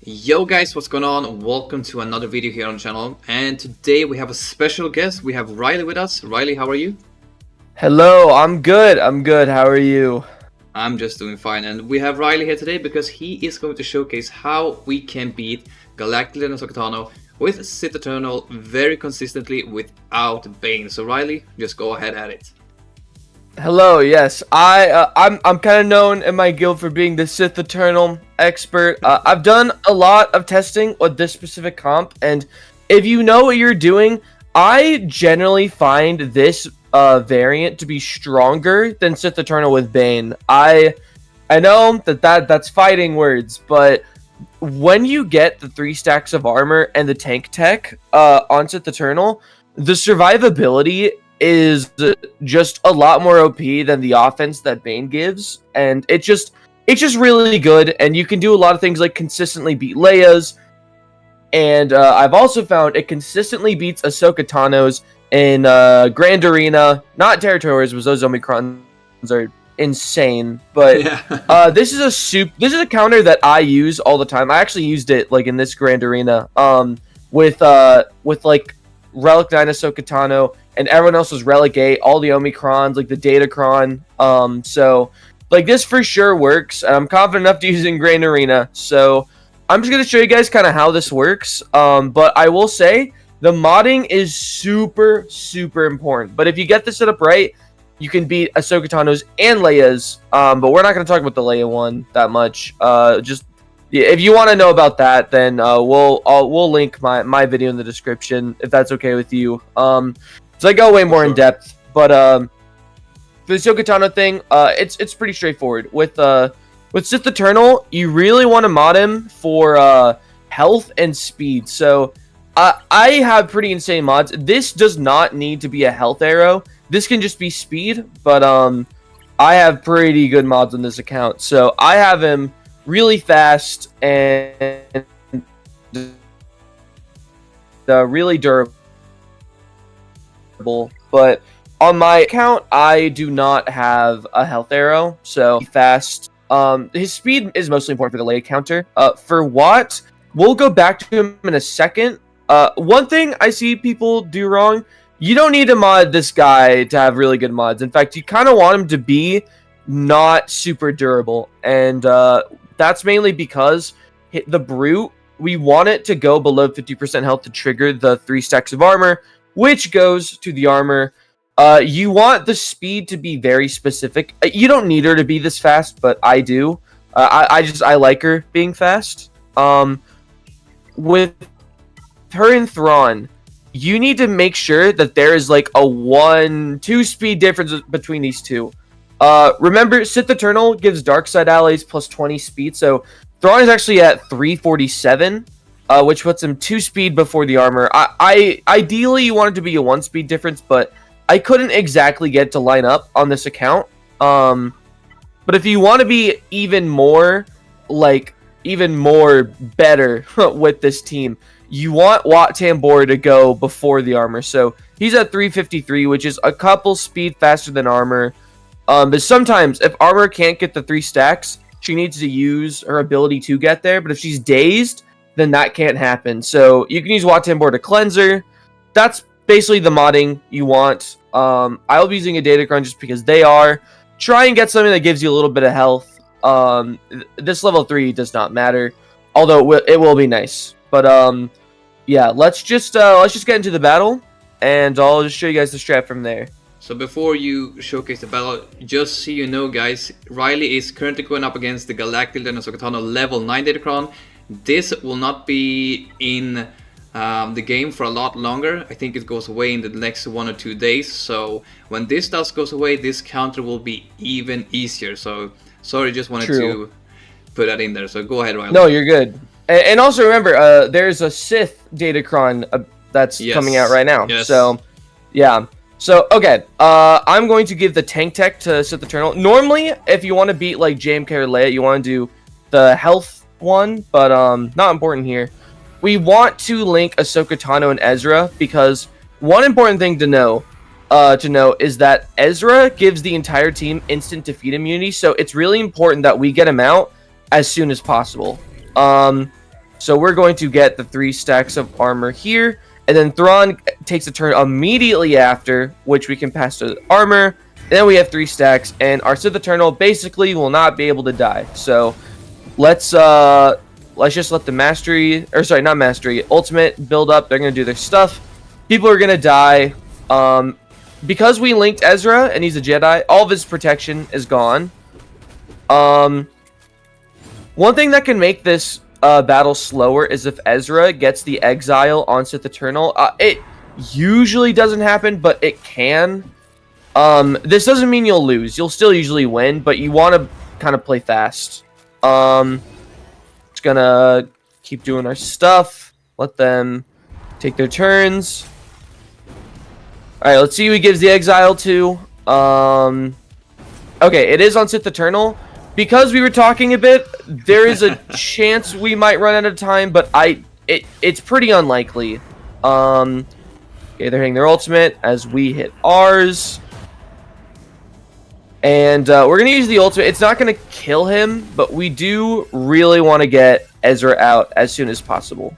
Yo guys, what's going on? Welcome to another video here on the channel, and today we have a special guest. We have Riley with us. Riley, how are you? Hello, I'm good. How are you? I'm just doing fine, and we have Riley here today because he is going to showcase how we can beat Galactic Legend Ahsoka Tano with Sith Eternal very consistently without Bane. So Riley, just go ahead at it. Hello, yes. I'm kind of known in my guild for being the Sith Eternal expert. I've done a lot of testing with this specific comp, and if you know what you're doing, I generally find this variant to be stronger than Sith Eternal with Bane. I know that's fighting words, but when you get the 3 stacks of armor and the tank tech on Sith Eternal, the survivability is just a lot more OP than the offense that Bane gives, and it's just really good. And you can do a lot of things like consistently beat Leia's, and I've also found it consistently beats Ahsoka Tano's in Grand Arena, not Territories, because those Omicrons are insane. But Yeah. this is a counter that I use all the time. I actually used it like in this Grand Arena with like Relic 9 Ahsoka Tano, and everyone else was Relic 8, all the Omicrons, like the Datacron. So like this for sure works, and I'm confident enough to use it in Grand Arena. So I'm just gonna show you guys kind of how this works. But I will say the modding is super important. But if you get this set up right, you can beat Ahsoka Tano's and Leia's. But we're not gonna talk about the Leia one that much. If you want to know about that, then we'll link my video in the description if that's okay with you. So I go way more in depth, but for the Ahsoka Tano thing, it's pretty straightforward. With Sith Eternal, you really want to mod him for health and speed. So I have pretty insane mods. This does not need to be a health arrow. This can just be speed, but I have pretty good mods on this account. So I have him really fast and really durable. But on my account, I do not have a health arrow, so fast. His speed is mostly important for the Leia counter. For Watt, we'll go back to him in a second. One thing I see people do wrong: you don't need to mod this guy to have really good mods. In fact, you kind of want him to be not super durable, and that's mainly because the Brute, we want it to go below 50% health to trigger the 3 stacks of armor, which goes to the armor. You want the speed to be very specific. You don't need her to be this fast, but I do. I like her being fast. With her and Thrawn, you need to make sure that there is like a 1-2 speed difference between these two. Remember, Sith Eternal gives Darkside allies plus 20 speed, so Thrawn is actually at 347, which puts him 2 speed before the armor. Ideally, you want it to be a 1 speed difference, but I couldn't exactly get to line up on this account. But if you want to be even more better with this team, you want Wat Tambor to go before the armor. So he's at 353, which is a couple speed faster than armor. But sometimes if armor can't get the 3 stacks, she needs to use her ability to get there. But if she's dazed, then that can't happen. So you can use Wat Tambor to cleanser. That's basically the modding you want. I'll be using a Datacron just because they are. Try and get something that gives you a little bit of health. This level 3 does not matter, although it will be nice. But yeah, let's just get into the battle, and I'll just show you guys the strat from there. So before you showcase the battle, just so you know guys, Riley is currently going up against the Galactic Legend Ahsoka Tano level 9 Datacron. This will not be in the game for a lot longer. I think it goes away in the next 1 or 2 days. So when this does goes away, this counter will be even easier. So sorry, just wanted to put that in there. So go ahead, Riley. No, you're good. And also remember, there's a Sith Datacron that's coming out right now. Yes. So yeah. So okay, I'm going to give the tank tech to Sith Eternal. Normally, if you want to beat like JMK or Leia, you want to do the health one, but not important here. We want to link Ahsoka Tano and Ezra because one important thing to know is that Ezra gives the entire team instant defeat immunity, so it's really important that we get him out as soon as possible. So we're going to get the 3 stacks of armor here, and then Thrawn takes a turn immediately after, which we can pass to armor. Then we have 3 stacks, and our Sith Eternal basically will not be able to die. So let's just let the mastery, or sorry, not mastery, ultimate build up. They're gonna do their stuff. People are gonna die. Because we linked Ezra and he's a Jedi, all of his protection is gone. One thing that can make this battle slower is if Ezra gets the exile on Sith Eternal. It usually doesn't happen, but it can. This doesn't mean you'll lose. You'll still usually win, but you want to kind of play fast. Just gonna keep doing our stuff. Let them take their turns. Alright, let's see who he gives the exile to. Okay, it is on Sith Eternal. Because we were talking a bit, there is a chance we might run out of time, but it's pretty unlikely. Okay, they're hitting their ultimate as we hit ours. And we're going to use the ultimate. It's not going to kill him, but we do really want to get Ezra out as soon as possible.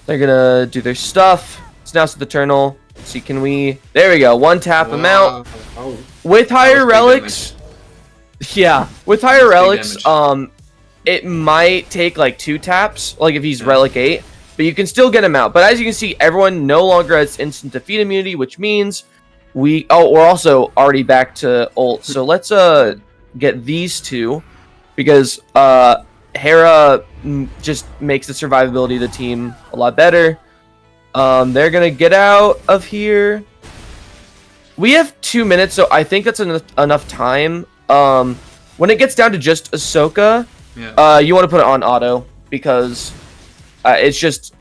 They're going to do their stuff. It's now Sith Eternal. Let's see, can we... There we go. 1 tap him out. Oh. With higher relics... Yeah. With higher relics, it might take like 2 taps. Like if he's relic 8. But you can still get him out. But as you can see, everyone no longer has instant defeat immunity, which means we're also already back to ult. So let's get these 2. Because Hera just makes the survivability of the team a lot better. They're gonna get out of here. We have 2 minutes, so I think that's enough time. When it gets down to just Ahsoka, you want to put it on auto because it's just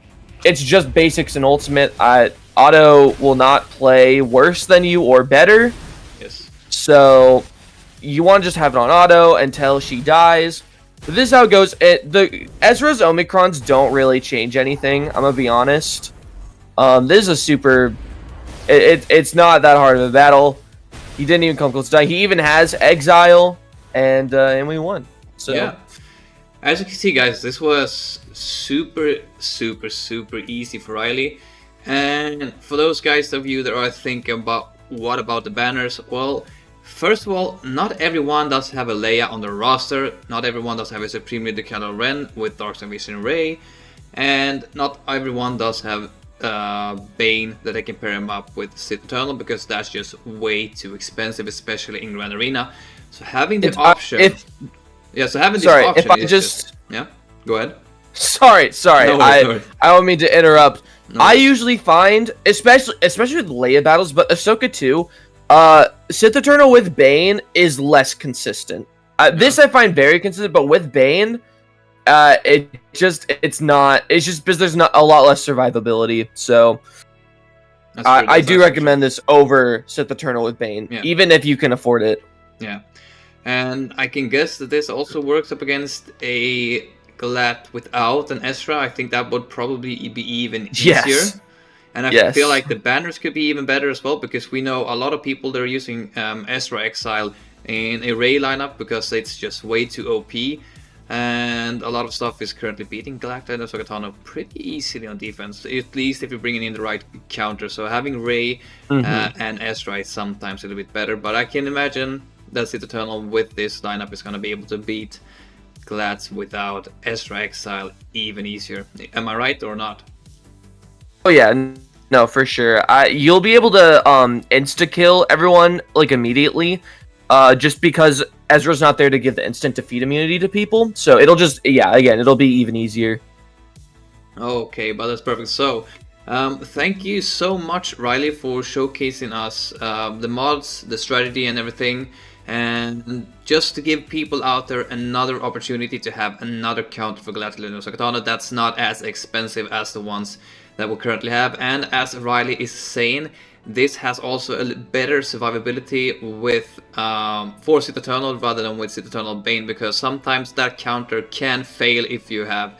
basics and ultimate. Auto will not play worse than you or better. Yes. So you want to just have it on auto until she dies. But this is how it goes. Ezra's Omicrons don't really change anything. I'm gonna be honest. This is a super... It's not that hard of a battle. He didn't even come close to dying. He even has exile, and we won. So yeah, as you can see, guys, this was super easy for Riley. And for those guys of you that are thinking about what about the banners, well, first of all, not everyone does have a Leia on the roster. Not everyone does have a Supreme Leader Kylo Ren with Darksaber Vision Rey, and not everyone does have Bane that they can pair him up with Sith Eternal, because that's just way too expensive, especially in Grand Arena. So having the option, go ahead. Sorry. No, I don't mean to interrupt. No. I usually find, especially with Leia battles, but Ahsoka too, Sith Eternal with Bane is less consistent. This I find very consistent, but with Bane, it's just because there's not a lot less survivability. So I do recommend this over Sith Eternal with Bane, even if you can afford it. Yeah, and I can guess that this also works up against a GLAT without an Ezra. I think that would probably be even easier. Yes. And I feel like the banners could be even better as well, because we know a lot of people that are using Ezra Exile in a Rey lineup because it's just way too OP. And a lot of stuff is currently beating Galactic Legend Ahsoka Tano pretty easily on defense, at least if you're bringing in the right counter. So having Rey and Ezra is sometimes a little bit better, but I can imagine that Sith Eternal with this lineup is going to be able to beat GLATs without Ezra Exile even easier. Am I right or not? Oh yeah, no, for sure. You'll be able to insta-kill everyone like immediately, just because Ezra's not there to give the instant defeat immunity to people. So it'll just, it'll be even easier. Okay, but that's perfect. So, thank you so much, Riley, for showcasing us the mods, the strategy and everything. And just to give people out there another opportunity to have another counter for Galactic Legend Ahsoka Tano that's not as expensive as the ones that we currently have. And as Riley is saying, this has also a better survivability with for Sith Eternal rather than with Sith Eternal Bane, because sometimes that counter can fail if you have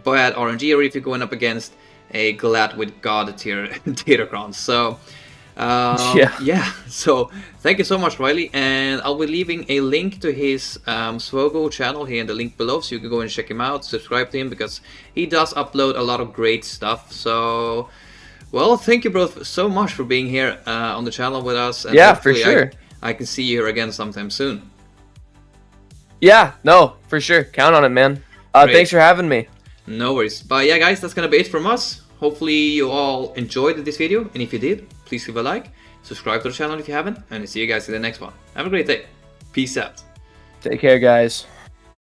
bad RNG or if you're going up against a GLAT with God tier Datacron. So Yeah, so thank you so much, Riley, and I'll be leaving a link to his SWGoH channel here in the link below, so you can go and check him out, subscribe to him, because he does upload a lot of great stuff. So, well, thank you both so much for being here on the channel with us. And yeah, for sure. I can see you here again sometime soon. Yeah, no, for sure. Count on it, man. Thanks for having me. No worries. But yeah, guys, that's gonna be it from us. Hopefully you all enjoyed this video, and if you did, please leave a like, subscribe to the channel if you haven't, and I'll see you guys in the next one. Have a great day. Peace out. Take care, guys.